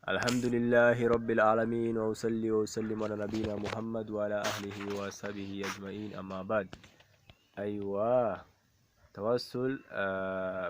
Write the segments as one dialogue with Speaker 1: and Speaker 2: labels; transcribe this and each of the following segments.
Speaker 1: Alhamdulillahi Rabbil Alameen wa usalli wa usallim ala nabina Muhammad wa ala ahlihi wa ashabihi ajma'in amma ba'd. Aywa, Tawasul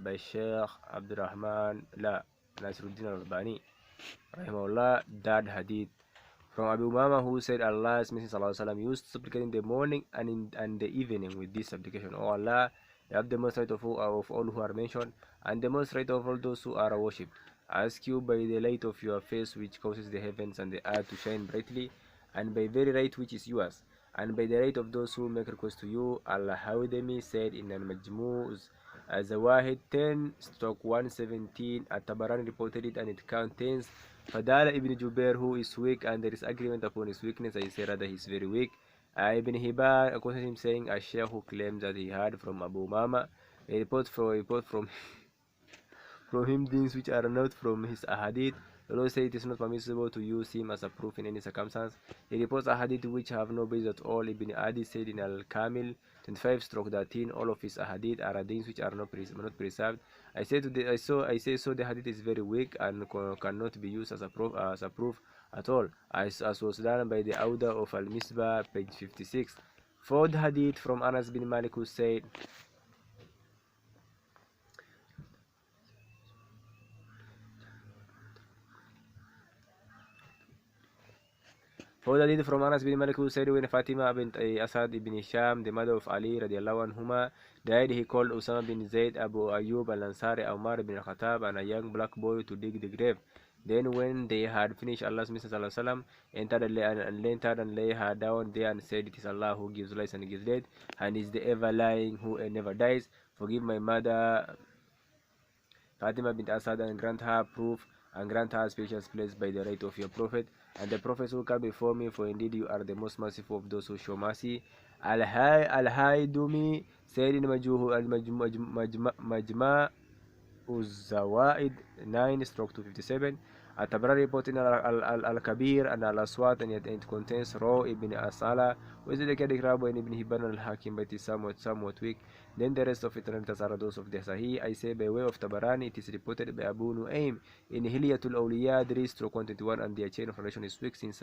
Speaker 1: by Sheikh Abdurrahman Nasiruddin Al-Albani rahimahullah, that hadith from Abu Umama, who said Allah's Messenger sallallahu alaihi wasallam used to supplicate in the morning and the evening with this supplication: "O Allah, you have the most right of all who are mentioned, and the most right of all those who are worshipped. I ask you by the light of your face, which causes the heavens and the earth to shine brightly, and by very right which is yours, and by the right of those who make request to you." Al-Hawdami said in Al-Majmu'uz Zawahid 10-117. At-Tabarani reported it, and it contains Fadala ibn Jubair, who is weak, and there is agreement upon his weakness. I say rather he is very weak. Ibn Hibban acquainted him, saying, a sheikh who claims that he heard from Abu Mama a report from from him things which are not from his ahadith. The law says it is not permissible to use him as a proof in any circumstance. He reports ahadith which have no basis at all. Ibn Adi said in Al-Kamil 25-13, all of his ahadith are things which are not preserved. I say so the hadith is very weak and cannot be used as a proof at all, as was done by the author of Al-Misbah, page 56. Fourth hadith from Anas bin Malik, who said, for the hadith from Anas bin Malik, who said, when Fatima bint Asad ibn Hisham, the mother of Ali radiallahu anhuma, died, he called Usama bin Zayd, Abu Ayyub al-Ansari, Umar ibn al-Khattab, and a young black boy to dig the grave. Then when they had finished, Allah's Messenger sallallahu alaihi wasallam entered and lay her down there and said, it is Allah who gives life and gives death, and is the ever lying who never dies. Forgive my mother Fatima bint Asad, and grant her proof, and grant her spacious place by the right of your Prophet and the prophets who come before me, for indeed you are the most merciful of those who show mercy. Al-Haydumi said in Majma' Uz-Zawaid 9-257. At-Tabrani reported Al-Kabir and Al-Aswat, and it contains Raw ibn Asala, who is the Rabo and Ibn Hibban al-Hakim, but it is somewhat weak. Then the rest of it are those of the Sahih. I say by way of Tabarani, it is reported by Abu Nu'aym in Hilyatul Awliya 3-121, and their chain of narration is weak, since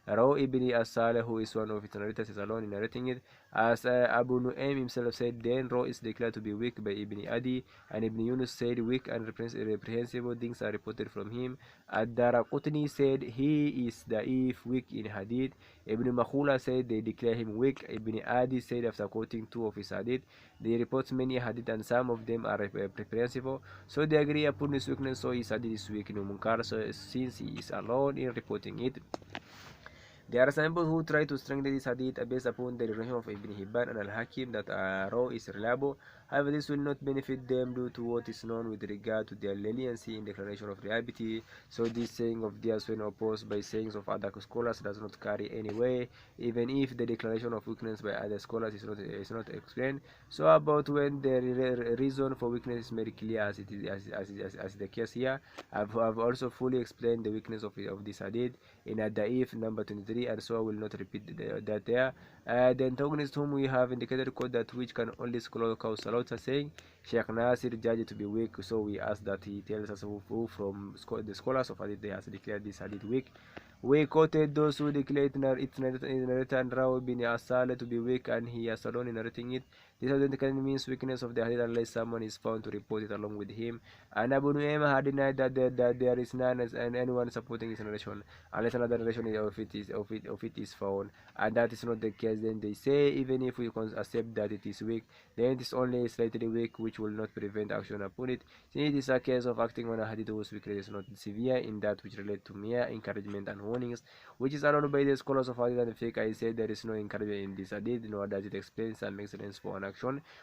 Speaker 1: Raw ibn Asala, who is one of its narrators, is alone in narrating it. As Abu Nu'aym himself said, then Raw is declared to be weak by Ibn Adi, and Ibn Yunus said weak and reprehensible things are reported from him. Ad-Daraqutni said he is da'if, weak in hadith. Ibn Makhula said they declare him weak. Ibn Adi said, after quoting two of his hadith, they report many hadith and some of them are reprehensible, so they agree upon his weakness, so his hadith is weak in Munkar, so since he is alone in reporting it. There are some people who try to strengthen this hadith based upon the narration of Ibn Hibban and Al-Hakim that Raw is reliable. However, this will not benefit them due to what is known with regard to their leniency in declaration of reliability. So this saying of theirs, when opposed by sayings of other scholars, does not carry any weight, even if the declaration of weakness by other scholars is not explained. So about when the reason for weakness is made clear, as it is as the case here, I've also fully explained the weakness of this hadith in a Da'if number 23, and so I will not repeat that there. The antagonist whom we have indicated quote that which can only scholar cause salota, saying Sheikh Nasir judged to be weak, so we ask that he tells us who from the scholars of hadith they has declared this hadith weak. We quoted those who declared its narrator and Rawi bin Asala to be weak, and he is alone in narrating it. This identically means weakness of the hadith unless someone is found to report it along with him. And Abu Nu'aym had denied that there is none and anyone supporting his narration unless another narration of it is found, and that is not the case. Then they say even if we accept that it is weak, then it is only slightly weak, which will not prevent action upon it. Since it is a case of acting on a hadith whose weakness is not severe in that which relate to mere encouragement and warnings, which is allowed by the scholars of hadith and fiqh, I say there is no encouragement in this hadith, nor does it explain some excellence for an action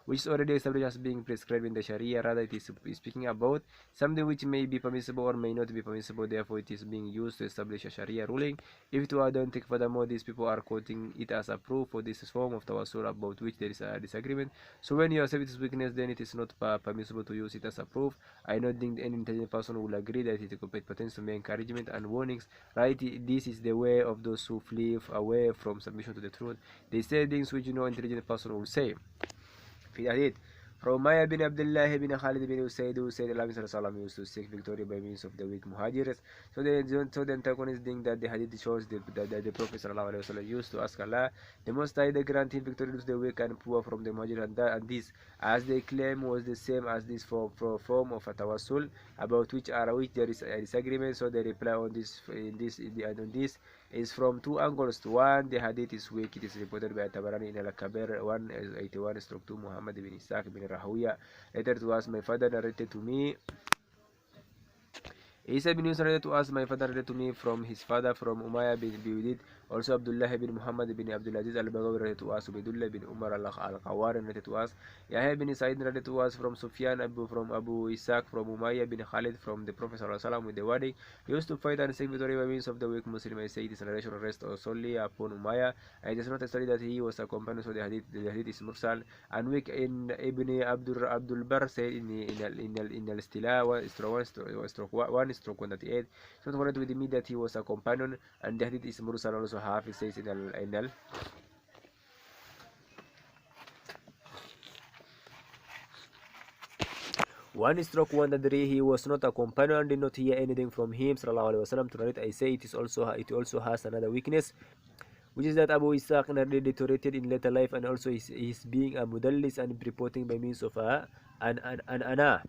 Speaker 1: which is already established as being prescribed in the Sharia. Rather, it is speaking about something which may be permissible or may not be permissible. Therefore, it is being used to establish a Sharia ruling. If it were done, take furthermore, these people are quoting it as a proof for this form of Tawasul about which there is a disagreement. So when you accept its weakness, then it is not permissible to use it as a proof. I don't think any intelligent person will agree that it pertains to mere encouragement and warnings. Right? This is the way of those who flee away from submission to the truth. They say things which no intelligent person will say. Hadith From Umayyah bin Abdullah bin Khalid bin Usaid, who said Allah used to seek victory by means of the weak muhajirs. So the antagonists think that the hadith shows that the Prophet used to ask Allah, the Most High, to grant him victory to the weak and poor from the muhajirs, and this, as they claim, was the same as this form of a tawasul, about which there is a disagreement. So they reply on this is from two angles. One, the hadith is weak. It is reported by Tabarani in Al-Kabir 181/2 Muhammad bin Ishaq bin Rahuya. Later to us, my father narrated to me. Isa bin Yusuf narrated to us, my father narrated to me from his father, from Umayyah bin Biudid. Also Abdullah bin Muhammad bin Abdul Aziz al-Baghawi narrated to us. Ubaidullah bin Umar al-Qawari narrated to us. Yahya bin Sa'id narrated to us from Sufyan from Abu Ishaq, from Umayyah bin Khalid, from the Prophet ﷺ with the wording, he used to fight and seek victory by means of the weak Muslim. I say this narration rests solely upon Umayyah. It is not a story that he was a companion, so the hadith is mursal and weak. In Ibn Abdul Bar said in al-Istila 1/198, it's not wanted with me that he was a companion, and the hadith is mursal. Also Hafiz says in al 1/1 he was not a companion and did not hear anything from him sallallahu alaihi wasallam. To narrate, I say it also has another weakness, which is that Abu Ishaq deteriorated in later life, and also his being a mudallis and reporting by means of an ana.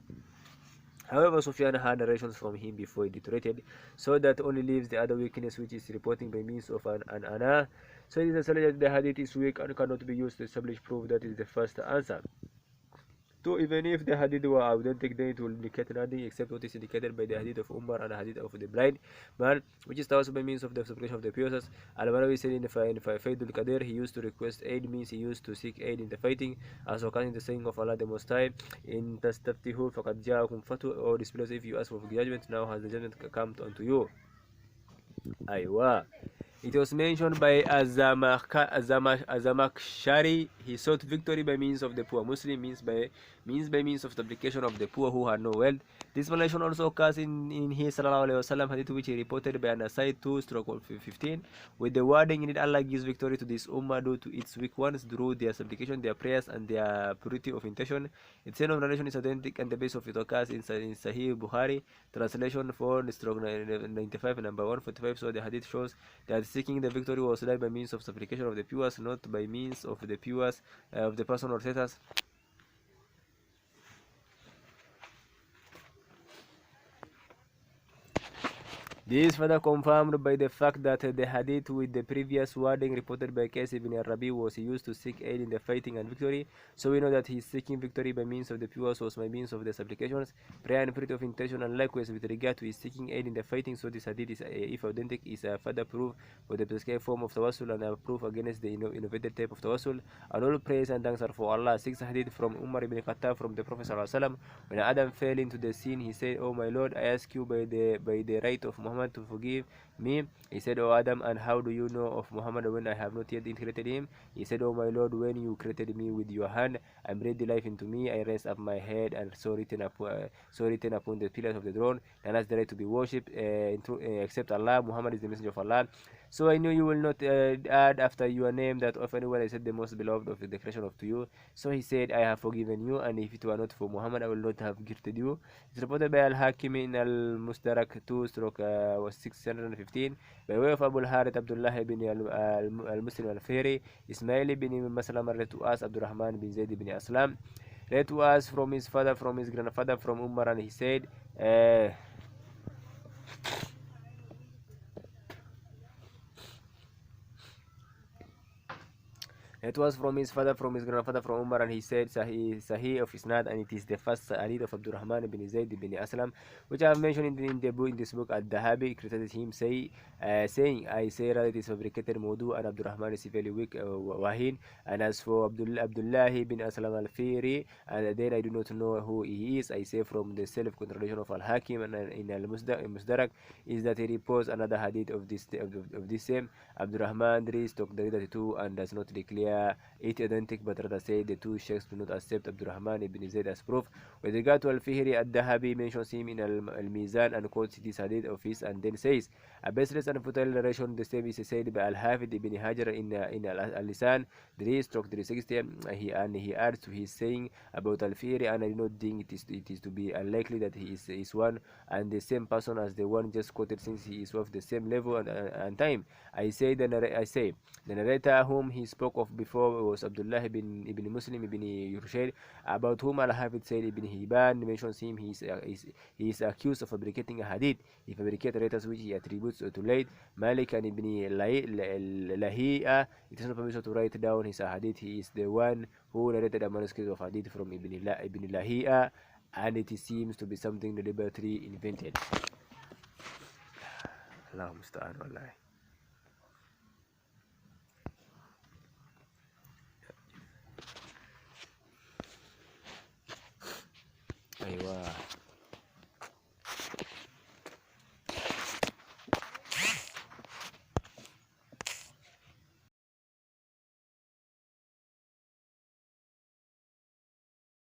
Speaker 1: However, Sufyan had narrations from him before he deteriorated, so that only leaves the other weakness, which is reporting by means of an ana. So it is necessary that the hadith is weak and cannot be used to establish proof. That is the first answer. So even if the hadith were authentic, then it will indicate nothing except what is indicated by the hadith of Umar and the hadith of the blind man, which is also by means of the supplication of the pious. Al-Barawi said in Faidul Qadir, he used to request aid, means he used to seek aid in the fighting, as occurring the saying of Allah the Most High, in Tastaftihu faqad ja'akum fatu, or displays, if you ask for judgment, now has the judgment come unto you. Aywa. It was mentioned by Azamakshari. He sought victory by means of the poor. Muslim means by means of the application of the poor who had no wealth. This mention also occurs in his sallallahu alaihi wasallam hadith, which he reported by An-Nasai 2/15, with the wording in it, Allah gives victory to this ummah due to its weak ones through their supplication, their prayers, and their purity of intention. Its chain of narration is authentic, and the base of it occurs in Sahih Bukhari, translation 4/95, number 145. So the hadith shows that seeking the victory was done by means of supplication of the pious, not by means of the pious of the person or status. This is further confirmed by the fact that the hadith with the previous wording reported by Qais ibn Rabi was used to seek aid in the fighting and victory. So we know that his seeking victory by means of the pious was by means of the supplications, prayer, and purity of intention, and likewise with regard to his seeking aid in the fighting. So this hadith is, if authentic, is a further proof for the prescribed form of tawasul and a proof against the innovated type of tawasul. And all praise and thanks are for Allah. 6 hadith from Umar ibn Khattab from the Prophet sallallahu alaihi wasallam. When Adam fell into the sin, he said, "Oh my Lord, I ask you by the right of Muhammad to forgive me." He said, "O Adam, and how do you know of Muhammad when I have not yet created him?" He said, "O my Lord, when you created me with your hand and breathed life into me, I raised up my head and saw written upon the pillars of the throne, and that's the right to be worshipped except Allah. Muhammad is the messenger of Allah. So I knew you will not add after your name that of anyone I said the most beloved of the creation of to you." So he said, "I have forgiven you, and if it were not for Muhammad, I will not have gifted you." It's reported by Al-Hakim in Al-Musdarak 2/615 by way of Abu al-Harith Abdullah ibn al-Muslim al-Fihri. Ismail ibn Maslama read to us Abdurrahman bin Zayd ibn Aslam read to us from his father, from his grandfather, from Umar, and he said, it was from his father, from his grandfather, from Umar, and he said, Sahih of Isnad, and it is the first hadith of Abdurrahman bin Zayd bin Aslam, which I have mentioned in this book. Al-Dahabi credited him, saying, "I say rather it is fabricated Mawdu, and Abdurrahman is very weak, Wahin. And as for Abdullah bin Aslam al-Firi, and then I do not know who he is. I say from the self-contradiction of Al-Hakim and in Al-Musdarak is that he reports another hadith of this same Abdurrahman restock the 32 and does not declare it identical, but rather said the two sheikhs do not accept Abdurrahman ibn Zayd as proof. With regard to Al-Fihri, Al-Dahabi mentions him in Al-Mizan and quotes this hadith of his and then says, a baseless and futile narration. The same is said by Al-Hafid ibn Hajar in Al-Lisan 3/360. He adds to his saying about Al-Fihri, and I do not think it is to be unlikely that he is one and the same person as the one just quoted, since he is of the same level and time. I say the narrator whom he spoke of before was Abdullah ibn Muslim ibn Yurshayd, about whom Al-Hafid said Ibn Hibban mentions him. He is accused of fabricating a hadith. He fabricated letters which he attributes to late Malik and Ibn Lahi'a. It is not permissible to write down his hadith. He is the one who narrated a manuscript of hadith from Ibn Lahi'a, and it seems to be something deliberately invented. Allahumma musta'an wallahi. أيوة